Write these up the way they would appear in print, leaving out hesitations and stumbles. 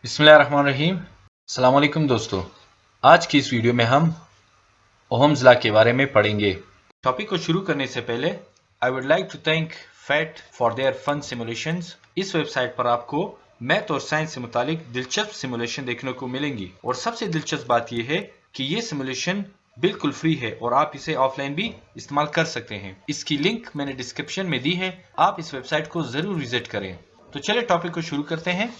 बिस्मिल्लाहिर्रहमानिर्रहीम। अस्सलाम वालेकुम दोस्तों, आज की इस वीडियो में हम ओहम्स लॉ के बारे में पढ़ेंगे। टॉपिक को शुरू करने से पहले I would like to thank PhET for their fun simulations. इस वेबसाइट पर आपको मैथ और साइंस से मुतालिक दिलचस्प सिमुलेशन देखने को मिलेंगी और सबसे दिलचस्प बात यह है कि ये सिमुलेशन बिल्कुल फ्री है और आप इसे ऑफलाइन भी इस्तेमाल कर सकते हैं। इसकी लिंक मैंने डिस्क्रिप्शन में दी है, आप इस वेबसाइट को जरूर विजिट करें। तो चलिए टॉपिक को शुरू करते हैं।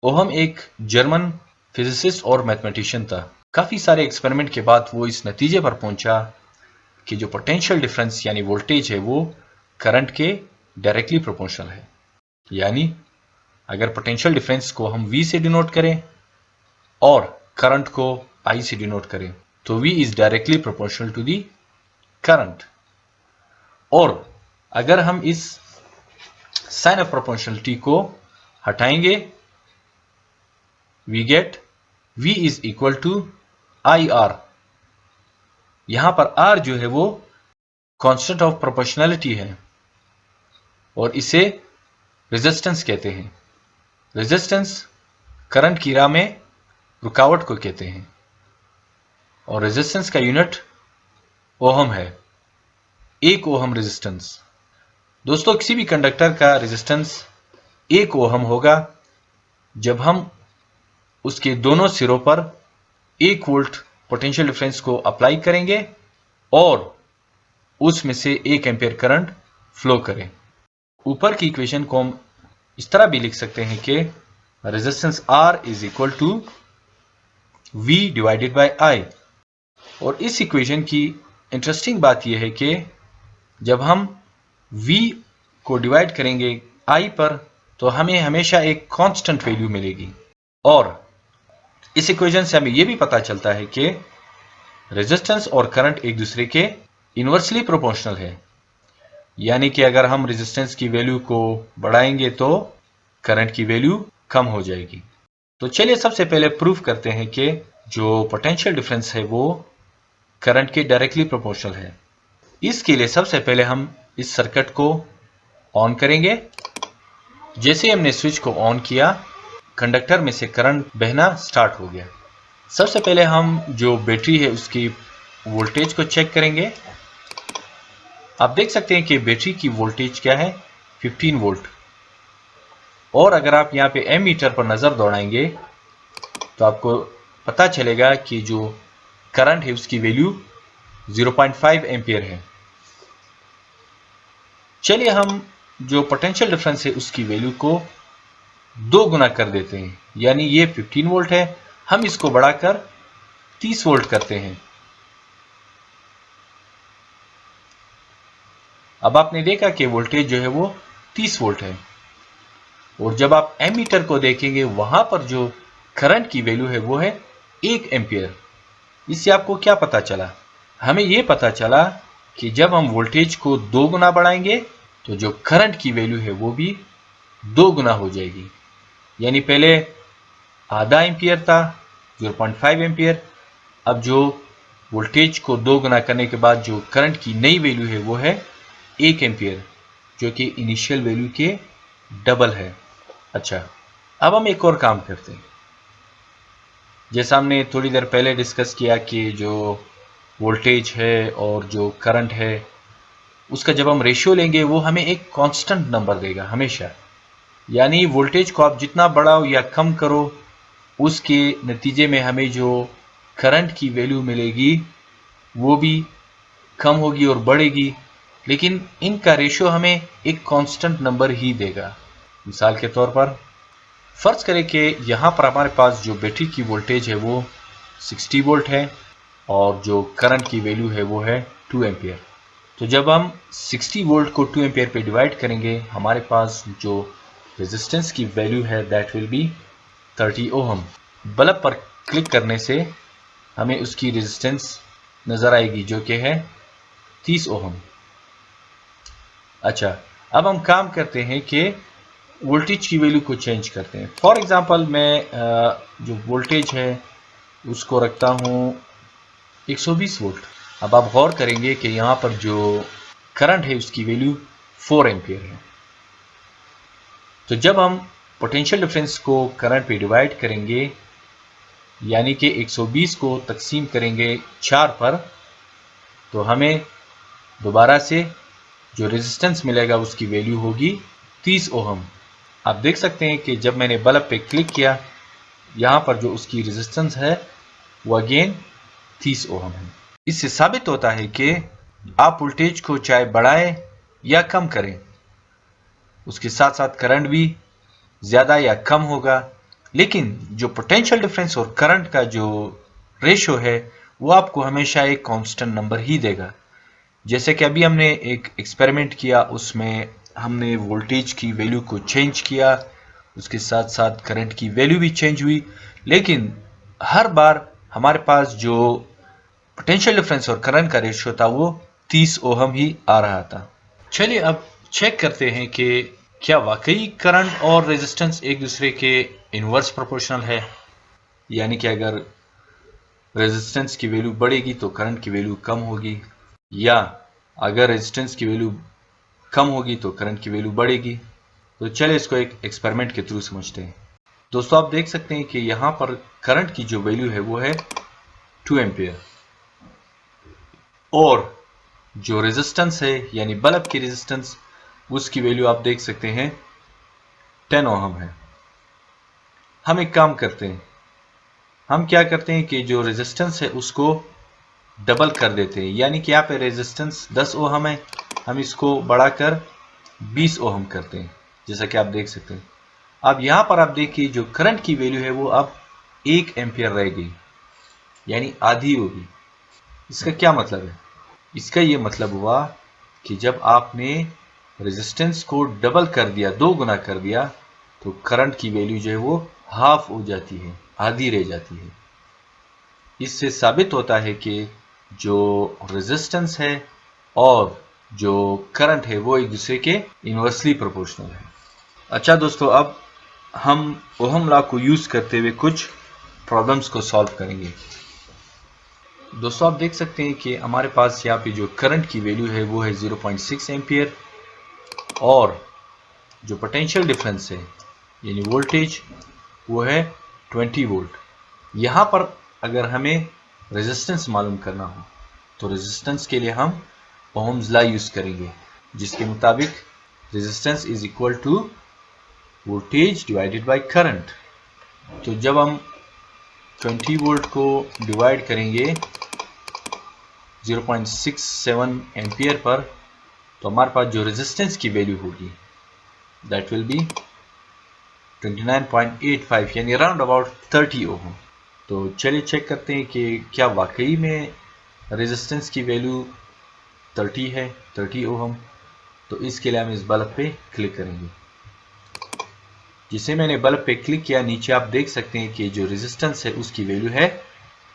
ओहम एक जर्मन फिजिसिस्ट और मैथमेटिशियन था। काफी सारे एक्सपेरिमेंट के बाद वो इस नतीजे पर पहुंचा कि जो पोटेंशियल डिफरेंस यानी वोल्टेज है वो करंट के डायरेक्टली प्रोपोर्शनल है। यानी अगर पोटेंशियल डिफरेंस को हम V से डिनोट करें और करंट को I से डिनोट करें तो V is directly proportional to the current. और अगर हम इस साइन ऑफ प्रोपोर्शनलिटी को हटाएंगे we get V is equal to IR। यहां पर R जो है वो कांस्टेंट ऑफ प्रोपोर्शनैलिटी है और इसे रेजिस्टेंस कहते हैं। रेजिस्टेंस करंट की राह में रुकावट को कहते हैं और रेजिस्टेंस का यूनिट ओहम है। 1 ओहम रेजिस्टेंस। दोस्तों, किसी भी कंडक्टर का रेजिस्टेंस 1 ओहम होगा जब हम उसके दोनों सिरों पर 1 वोल्ट पोटेंशियल डिफरेंस को अप्लाई करेंगे और उसमें से 1 एम्पियर करंट फ्लो करें। ऊपर की इक्वेशन को हम इस तरह भी लिख सकते हैं कि resistance R is equal to V divided by I। और इस इक्वेशन की इंटरेस्टिंग बात यह है कि जब हम V को डिवाइड करेंगे I पर तो हमें हमेशा एक कांस्टेंट वैल्यू मिलेगी। और इस इक्वेशन से हमें यह भी पता चलता है कि रेजिस्टेंस और करंट एक दूसरे के इनवर्सली प्रोपोर्शनल है। यानी कि अगर हम रेजिस्टेंस की वैल्यू को बढ़ाएंगे तो करंट की वैल्यू कम हो जाएगी। तो चलिए सबसे पहले प्रूफ करते हैं कि जो पोटेंशियल डिफरेंस है वो करंट के डायरेक्टली प्रोपोर्शनल है। इसके लिए सबसे पहले हम इस सर्किट को ऑन करेंगे। जैसे ही हमने स्विच को ऑन किया कंडक्टर में से करंट बहना स्टार्ट हो गया। सबसे पहले हम जो बैटरी है उसकी वोल्टेज को चेक करेंगे। आप देख सकते हैं कि बैटरी की वोल्टेज क्या है, 15 वोल्ट। और अगर आप यहाँ पे एमीटर पर नजर दौड़ाएंगे तो आपको पता चलेगा कि जो करंट है उसकी वैल्यू 0.5 एम्पियर है। चलिए हम जो पोटेंशियल डिफरेंस है उसकी वैल्यू को 2 गुना कर देते हैं। यानी ये 15 वोल्ट है, हम इसको बढ़ाकर 30 वोल्ट करते हैं। अब आपने देखा कि वोल्टेज जो है वो 30 वोल्ट है और जब आप एमीटर को देखेंगे वहां पर जो करंट की वैल्यू है वो है 1 एम्पियर। इससे आपको क्या पता चला? हमें यह पता चला कि जब हम वोल्टेज को 2 गुना बढ़ाएंगे तो जो करंट की वैल्यू है वो भी 2 गुना हो जाएगी। यानी पहले आधा एम्पियर था 0.5 एम्पियर, अब जो वोल्टेज को 2 गुना करने के बाद जो करंट की नई वैल्यू है वो है 1 एम्पियर, जो कि इनिशियल वैल्यू के डबल है। अच्छा, अब हम एक और काम करते हैं। जैसा हमने थोड़ी देर पहले डिस्कस किया कि जो वोल्टेज है और जो करंट है उसका जब हम रेशियो लेंगे वो हमें एक कांस्टेंट नंबर देगा हमेशा। यानी वोल्टेज को आप जितना बढ़ाओ या कम करो उसके नतीजे में हमें जो करंट की वैल्यू मिलेगी वो भी कम होगी और बढ़ेगी, लेकिन इनका रेशियो हमें एक कांस्टेंट नंबर ही देगा। मिसाल के तौर पर फर्ज करें कि यहाँ पर हमारे पास जो बैटरी की वोल्टेज है वो 60 वोल्ट है और जो करंट की वैल्यू है वो है 2 एम्पियर। तो जब हम 60 वोल्ट को 2 एम्पियर पे डिवाइड करेंगे हमारे पास जो रेजिस्टेंस की वैल्यू है that will be 30 ohm. Bulb पर क्लिक करने से हमें उसकी रेजिस्टेंस नजर आएगी जो कि है 30 ओहम। अच्छा, अब हम काम करते हैं कि वोल्टेज की वैल्यू को चेंज करते हैं। फॉर एग्जांपल मैं जो वोल्टेज है उसको रखता हूं 120 वोल्ट। अब आप गौर करेंगे कि यहां पर जो करंट है उसकी वैल्यू 4 एम्पियर है। तो जब हम पोटेंशियल डिफरेंस को करंट पे डिवाइड करेंगे, यानी कि 120 को तकसीम करेंगे 4 पर, तो हमें दोबारा से जो रेजिस्टेंस मिलेगा उसकी वैल्यू होगी 30 ओहम। आप देख सकते हैं कि जब मैंने बल्ब पे क्लिक किया, यहाँ पर जो उसकी रेजिस्टेंस है वो अगेन 30 ओहम है। इससे साबित होता है कि आप वोल्टेज को चाहे बढ़ाएं या कम करें, उसके साथ साथ करंट भी ज़्यादा या कम होगा, लेकिन जो पोटेंशियल डिफरेंस और करंट का जो रेशो है वो आपको हमेशा एक कांस्टेंट नंबर ही देगा। जैसे कि अभी हमने एक एक्सपेरिमेंट किया, उसमें हमने वोल्टेज की वैल्यू को चेंज किया, उसके साथ साथ करंट की वैल्यू भी चेंज हुई, लेकिन हर बार हमारे पास जो पोटेंशियल डिफरेंस और करंट का रेशियो था वो 30 ओहम ही आ रहा था। चलिए अब चेक करते हैं कि क्या वाकई करंट और रेजिस्टेंस एक दूसरे के इनवर्स प्रोपोर्शनल है, यानी कि अगर रेजिस्टेंस की वैल्यू बढ़ेगी तो करंट की वैल्यू कम होगी, या अगर रेजिस्टेंस की वैल्यू कम होगी तो करंट की वैल्यू बढ़ेगी। तो चलिए इसको एक एक्सपेरिमेंट के थ्रू समझते हैं। दोस्तों आप देख सकते हैं कि यहाँ पर करंट की जो वैल्यू है वो है 2 एम्पियर, और जो रेजिस्टेंस है यानी बल्ब की रेजिस्टेंस, उसकी वैल्यू आप देख सकते हैं 10 ओहम है। हम एक काम करते हैं, हम क्या करते हैं कि जो रेजिस्टेंस है उसको डबल कर देते हैं, यानी कि यहाँ पे रेजिस्टेंस 10 ओहम है, हम इसको बढ़ाकर 20 ओहम करते हैं, जैसा कि आप देख सकते हैं। अब यहाँ पर आप देखिए जो करंट की वैल्यू है वो अब 1 एम्पियर रह गई, यानी आधी होगी। इसका क्या मतलब है? इसका ये मतलब हुआ कि जब आपने रेजिस्टेंस को डबल कर दिया, 2 गुना कर दिया, तो करंट की वैल्यू जो है वो हाफ हो जाती है, आधी रह जाती है। इससे साबित होता है कि जो रेजिस्टेंस है और जो करंट है वो एक दूसरे के इनवर्सली प्रोपोर्शनल है। अच्छा दोस्तों, अब हम ओहम लॉ को यूज करते हुए कुछ प्रॉब्लम्स को सॉल्व करेंगे। दोस्तों आप देख सकते हैं कि हमारे पास यहाँ पे जो करंट की वैल्यू है वो है 0.6 एम्पियर, और जो पोटेंशियल डिफरेंस है यानी वोल्टेज वो है 20 वोल्ट। यहाँ पर अगर हमें रेजिस्टेंस मालूम करना हो तो रेजिस्टेंस के लिए हम ओहम्स लॉ यूज करेंगे, जिसके मुताबिक resistance is equal to voltage divided by current. तो जब हम 20 वोल्ट को डिवाइड करेंगे 0.67 एम्पियर पर, तो हमारे पास जो रेजिस्टेंस की वैल्यू होगी दैट विल बी 29.85, यानी अराउंड अबाउट 30 ओहम। तो चलिए चेक करते हैं कि क्या वाकई में रेजिस्टेंस की वैल्यू 30 है, 30 ओहम। तो इसके लिए हम इस बल्ब पे क्लिक करेंगे। जिसे मैंने बल्ब पे क्लिक किया, नीचे आप देख सकते हैं कि जो रेजिस्टेंस है उसकी वैल्यू है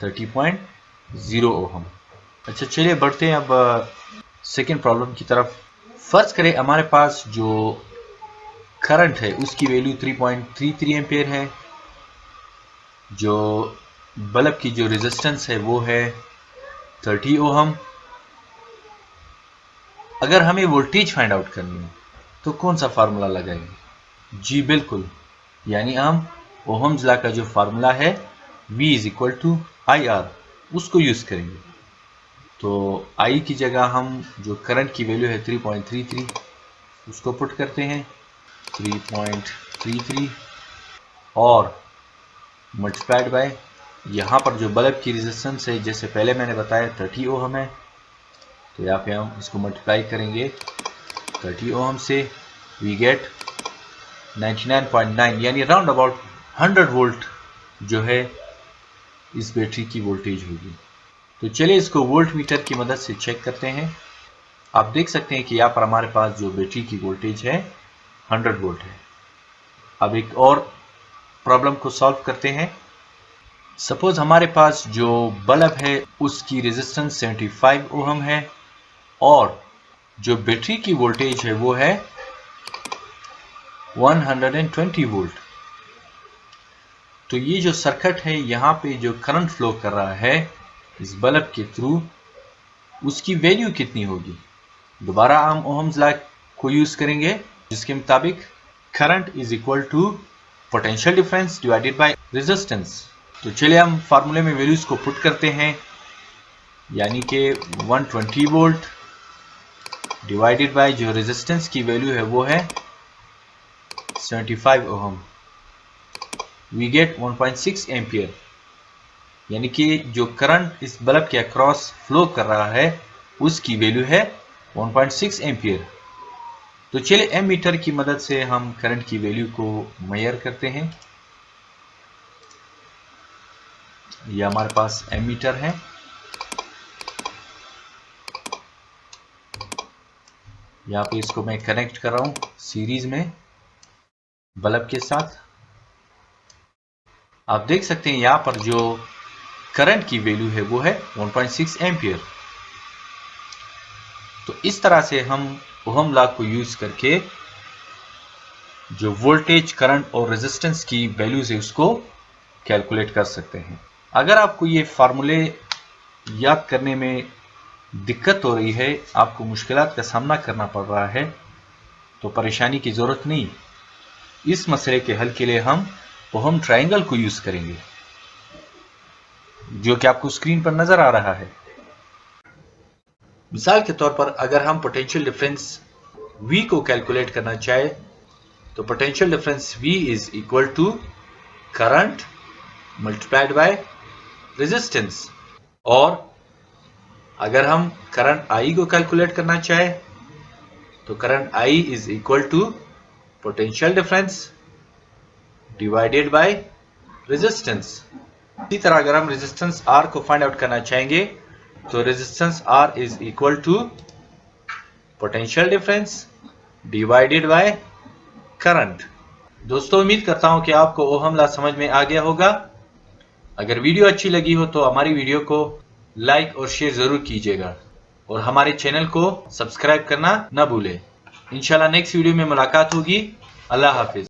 30.0 ओहम। अच्छा चलिए बढ़ते हैं अब सेकेंड प्रॉब्लम की तरफ। फर्ज करें हमारे पास जो करंट है उसकी वैल्यू 3.33 एम्पियर है, जो बल्ब की जो रेजिस्टेंस है वो है 30 ओहम। अगर हमें वोल्टेज फाइंड आउट करनी है तो कौन सा फार्मूला लगाएंगे? जी बिल्कुल, यानी हम ओहम्स लॉ का जो फार्मूला है V is equal to I R, उसको यूज करेंगे। तो I की जगह हम जो करंट की वैल्यू है 3.33 उसको पुट करते हैं, 3.33 और मल्टीप्लाइड बाय यहाँ पर जो बल्ब की रेजिस्टेंस है, जैसे पहले मैंने बताया 30 ओहम है, तो यहाँ पे हम इसको मल्टीप्लाई करेंगे 30 ओहम से, वी गेट 99.9, यानी अराउंड अबाउट 100 वोल्ट जो है इस बैटरी की वोल्टेज होगी। तो चलिए इसको वोल्ट मीटर की मदद से चेक करते हैं। आप देख सकते हैं कि यहाँ पर हमारे पास जो बैटरी की वोल्टेज है 100 वोल्ट है। अब एक और प्रॉब्लम को सॉल्व करते हैं। सपोज हमारे पास जो बल्ब है उसकी रेजिस्टेंस 75 ओहम है और जो बैटरी की वोल्टेज है वो है 120 वोल्ट। तो ये जो सर्किट है, यहाँ पे जो करंट फ्लो कर रहा है इस बल्ब के थ्रू, उसकी वैल्यू कितनी होगी? दोबारा हम ओहम्स लॉ को यूज करेंगे, जिसके मुताबिक current is equal to potential difference divided by resistance. तो चलिए हम फार्मूले में वैल्यूज को पुट करते हैं, यानी कि 120 वोल्ट डिवाइडेड बाय जो रेजिस्टेंस की वैल्यू है वो है 75 ओहम, वी गेट 1.6 एम्पियर, यानी कि जो करंट इस बल्ब के अक्रॉस फ्लो कर रहा है उसकी वैल्यू है 1.6 एम्पियर। तो चलिए एमीटर की मदद से हम करंट की वैल्यू को मेजर करते हैं। यह हमारे पास एमीटर है, यहाँ पे इसको मैं कनेक्ट कर रहा हूं सीरीज में बल्ब के साथ। आप देख सकते हैं यहां पर जो करंट की वैल्यू है वो है 1.6 एम्पियर। तो इस तरह से हम ओहम लॉ को यूज करके जो वोल्टेज, करंट और रेजिस्टेंस की वैल्यूज है उसको कैलकुलेट कर सकते हैं। अगर आपको ये फार्मूले याद करने में दिक्कत हो रही है, आपको मुश्किलात का सामना करना पड़ रहा है, तो परेशानी की जरूरत नहीं। इस मसले के हल के लिए हम ओहम ट्रायंगल को यूज करेंगे, जो कि आपको स्क्रीन पर नजर आ रहा है। मिसाल के तौर पर अगर हम पोटेंशियल डिफरेंस V को कैलकुलेट करना चाहे तो potential difference V is equal to current multiplied by resistance. और अगर हम करंट I को कैलकुलेट करना चाहे तो current I is equal to potential difference divided by resistance. इसी तरह अगर हम रेजिस्टेंस R को फाइंड आउट करना चाहेंगे तो resistance R is equal to potential difference divided by current. दोस्तों, उम्मीद करता हूं कि आपको ओहम लॉ समझ में आ गया होगा। अगर वीडियो अच्छी लगी हो तो हमारी वीडियो को लाइक और शेयर जरूर कीजिएगा और हमारे चैनल को सब्सक्राइब करना न भूलें। इंशाल्लाह नेक्स्ट वीडियो में मुलाकात होगी। अल्लाह हाफिज।